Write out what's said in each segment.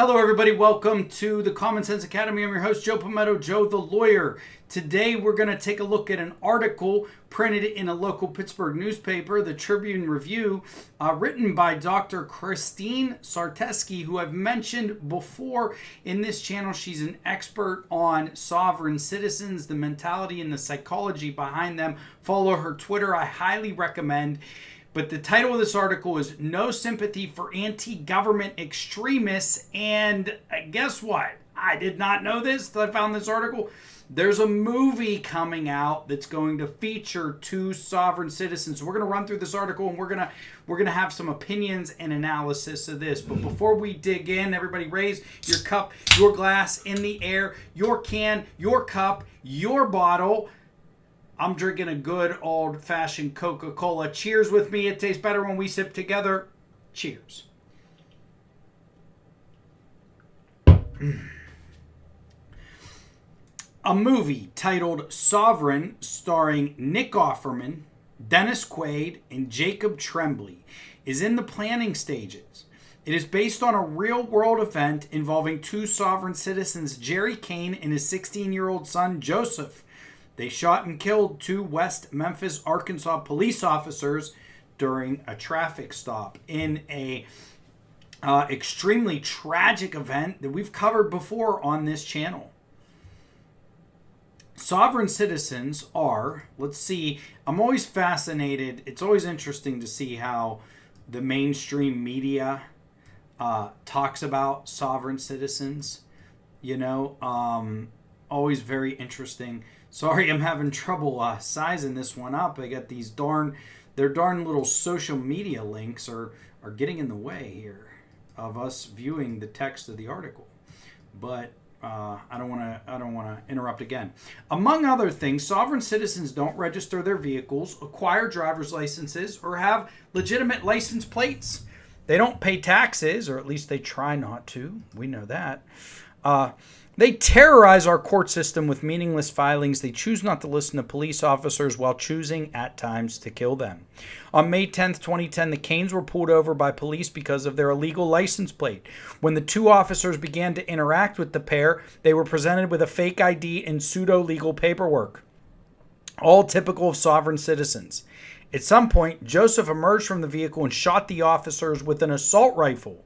Hello, everybody. Welcome to the Common Sense Academy. I'm your host, Joe Palmetto, Joe the Lawyer. Today, we're going to take a look at an article printed in a local Pittsburgh newspaper, the Tribune Review, written by Dr. Christine Sartesky, who I've mentioned before in this channel. She's an expert on sovereign citizens, the mentality and the psychology behind them. Follow her Twitter. I highly recommend. But the title of this article is No Sympathy for Anti-Government Extremists. And guess what? I did not know this until I found this article. There's a movie coming out that's going to feature two sovereign citizens. So we're going to run through this article and we're going to have some opinions and analysis of this. But before we dig in, everybody raise your cup, your glass in the air, your can, your cup, your bottle. I'm drinking a good old-fashioned Coca-Cola. Cheers with me. It tastes better when we sip together. Cheers. A movie titled Sovereign, starring Nick Offerman, Dennis Quaid, and Jacob Tremblay, is in the planning stages. It is based on a real-world event involving two sovereign citizens, Jerry Kane and his 16-year-old son, Joseph. They shot and killed two West Memphis, Arkansas police officers during a traffic stop in a extremely tragic event that we've covered before on this channel. Sovereign citizens are, let's see, I'm always fascinated. It's always interesting to see how the mainstream media talks about sovereign citizens. You know, always very interesting. Sorry, I'm having trouble sizing this one up. I got these darn little social media links are getting in the way here of us viewing the text of the article. But I don't want to interrupt again. Among other things, sovereign citizens don't register their vehicles, acquire driver's licenses, or have legitimate license plates. They don't pay taxes, or at least they try not to. We know that. They terrorize our court system with meaningless filings. They choose not to listen to police officers while choosing at times to kill them. On May 10th, 2010, the Canes were pulled over by police because of their illegal license plate. When the two officers began to interact with the pair, they were presented with a fake ID and pseudo-legal paperwork, all typical of sovereign citizens. At some point, Joseph emerged from the vehicle and shot the officers with an assault rifle.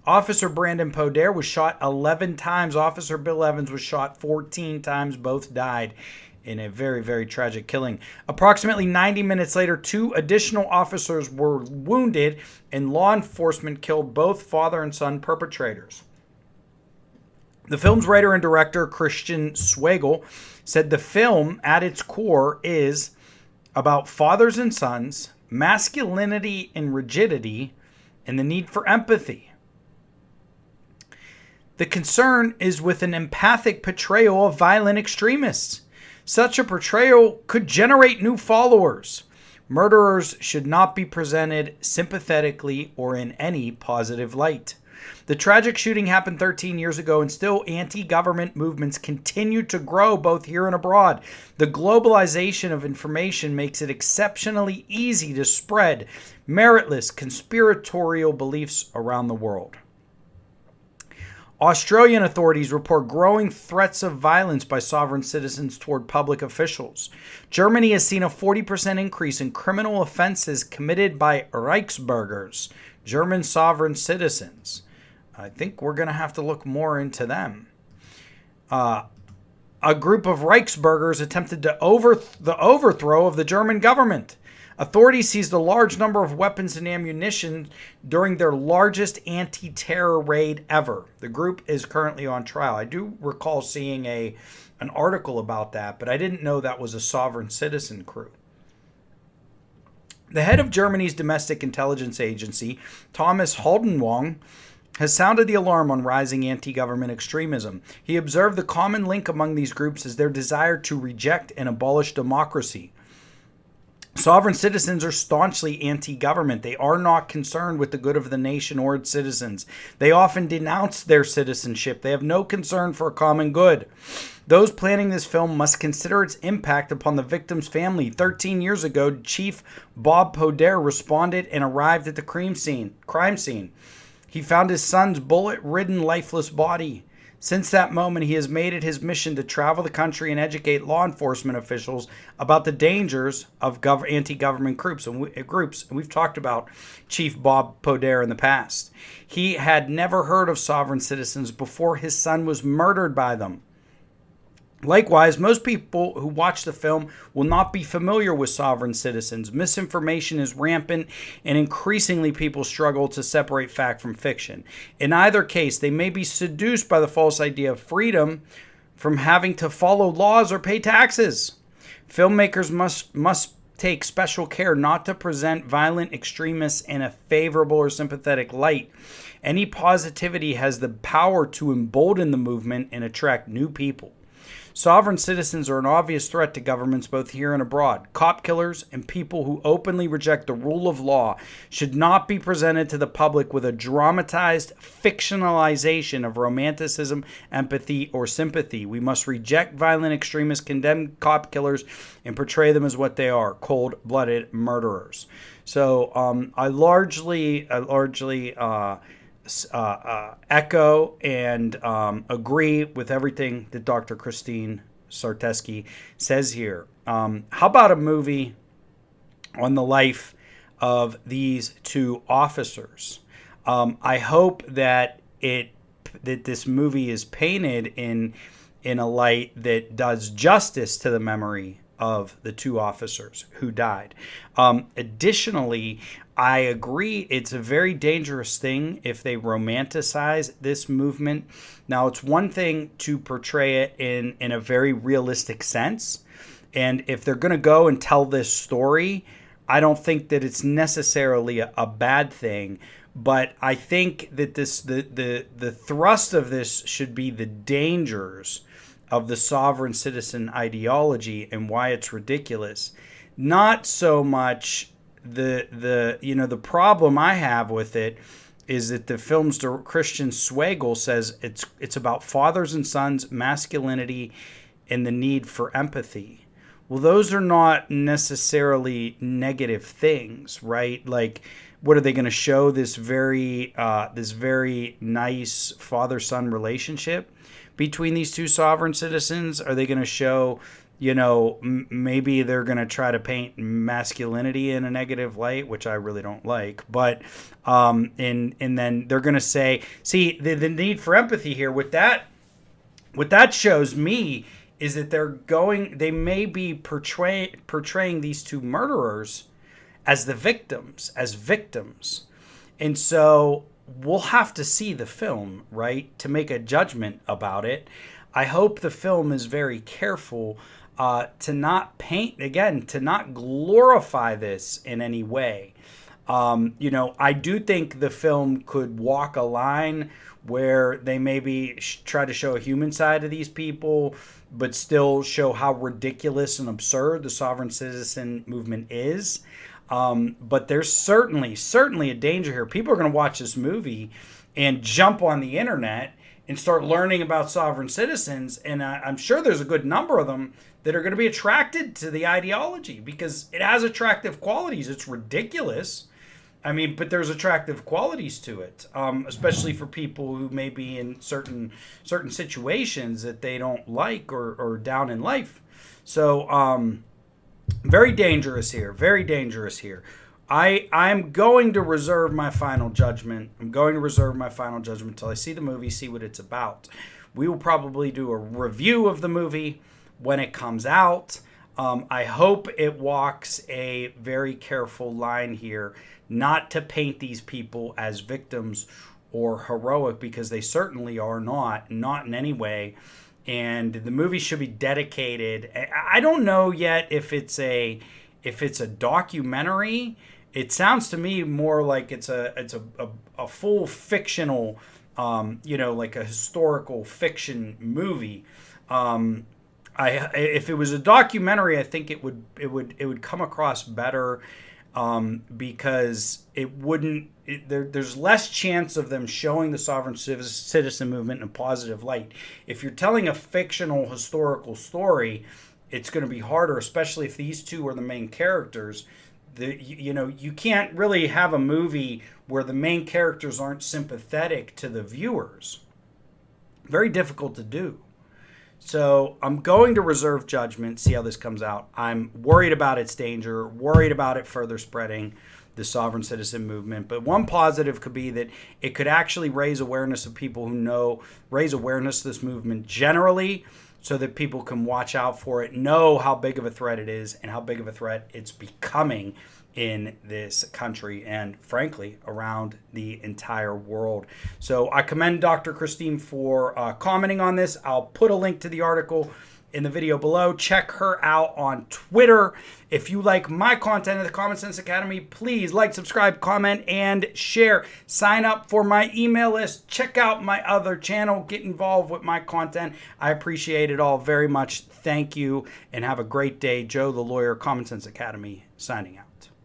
Officer Brandon Poder was shot 11 times. Officer Bill Evans was shot 14 times. Both died in a very, very tragic killing. Approximately 90 minutes later, two additional officers were wounded, and law enforcement killed both father and son perpetrators. The film's writer and director, Christian Swagel, said the film, at its core, is about fathers and sons, masculinity and rigidity, and the need for empathy. The concern is with an empathic portrayal of violent extremists. Such a portrayal could generate new followers. Murderers should not be presented sympathetically or in any positive light. The tragic shooting happened 13 years ago, and still anti-government movements continue to grow both here and abroad. The globalization of information makes it exceptionally easy to spread meritless conspiratorial beliefs around the world. Australian authorities report growing threats of violence by sovereign citizens toward public officials. Germany has seen a 40% increase in criminal offenses committed by Reichsbürgers, German sovereign citizens. I think we're going to have to look more into them. A group of Reichsbürgers attempted the overthrow of the German government. Authorities seized a large number of weapons and ammunition during their largest anti-terror raid ever. The group is currently on trial. I do recall seeing an article about that, but I didn't know that was a sovereign citizen crew. The head of Germany's domestic intelligence agency, Thomas Haldenwang, has sounded the alarm on rising anti-government extremism. He observed the common link among these groups is their desire to reject and abolish democracy. Sovereign citizens are staunchly anti-government. They are not concerned with the good of the nation or its citizens. They often denounce their citizenship. They have no concern for a common good. Those planning this film must consider its impact upon the victim's family. 13 years ago, Chief Bob Poder responded and arrived at the crime scene. He found his son's bullet-ridden, lifeless body. Since that moment, he has made it his mission to travel the country and educate law enforcement officials about the dangers of anti-government groups. And we've talked about Chief Bob Poder in the past. He had never heard of sovereign citizens before his son was murdered by them. Likewise, most people who watch the film will not be familiar with sovereign citizens. Misinformation is rampant, and increasingly people struggle to separate fact from fiction. In either case, they may be seduced by the false idea of freedom from having to follow laws or pay taxes. Filmmakers must take special care not to present violent extremists in a favorable or sympathetic light. Any positivity has the power to embolden the movement and attract new people. Sovereign citizens are an obvious threat to governments both here and abroad. Cop killers and people who openly reject the rule of law should not be presented to the public with a dramatized fictionalization of romanticism, empathy, or sympathy. We must reject violent extremists, condemn cop killers, and portray them as what they are, cold-blooded murderers. So I largely echo and agree with everything that Dr. Christine Sartesky says here. How about a movie on the life of these two officers? I hope that this movie is painted in a light that does justice to the memory of the two officers who died. Additionally, I agree it's a very dangerous thing if they romanticize this movement. Now, it's one thing to portray it in a very realistic sense. And if they're going to go and tell this story, I don't think that it's necessarily a bad thing. But I think that the thrust of this should be the dangers of the sovereign citizen ideology and why it's ridiculous. Not so much the problem I have with it is that the film's Christian Swagel says it's about fathers and sons, masculinity, and the need for empathy. Well, those are not necessarily negative things, right? Like, what are they going to show this very nice father-son relationship between these two sovereign citizens? Are they going to show, maybe they're going to try to paint masculinity in a negative light, which I really don't like. But and then they're going to say, see, the need for empathy here. What that shows me is that they may be portraying these two murderers as victims. And so we'll have to see the film, right, to make a judgment about it. I hope the film is very careful to not to not glorify this in any way. I do think the film could walk a line where they maybe try to show a human side of these people, but still show how ridiculous and absurd the sovereign citizen movement is. But there's certainly a danger here. People are going to watch this movie and jump on the internet and start learning about sovereign citizens. And I'm sure there's a good number of them that are going to be attracted to the ideology because it has attractive qualities. It's ridiculous. But there's attractive qualities to it, especially for people who may be in certain situations that they don't like or down in life. So, very dangerous here. I'm going to reserve my final judgment. Until I see the movie, see what it's about. We will probably do a review of the movie when it comes out. I hope it walks a very careful line here, not to paint these people as victims or heroic, because they certainly are not in any way. And the movie should be dedicated. I don't know yet if it's a documentary. It sounds to me more like it's a full fictional, like a historical fiction movie. If it was a documentary, I think it would come across better, because there's less chance of them showing the sovereign citizen movement in a positive light. If you're telling a fictional historical story, it's going to be harder, especially if these two are the main characters. You can't really have a movie where the main characters aren't sympathetic to the viewers. Very difficult to do. So I'm going to reserve judgment, see how this comes out. I'm worried about its danger, worried about it further spreading the sovereign citizen movement. But one positive could be that it could actually raise awareness of people who know, raise awareness of this movement generally, so that people can watch out for it, know how big of a threat it is and how big of a threat it's becoming in this country and, frankly, around the entire world. So I commend Dr. Christine for commenting on this. I'll put a link to the article in the video below. Check her out on Twitter. If you like my content at the Common Sense Academy, please like, subscribe, comment, and share. Sign up for my email list. Check out my other channel. Get involved with my content. I appreciate it all very much. Thank you, and have a great day. Joe the Lawyer, Common Sense Academy, signing out.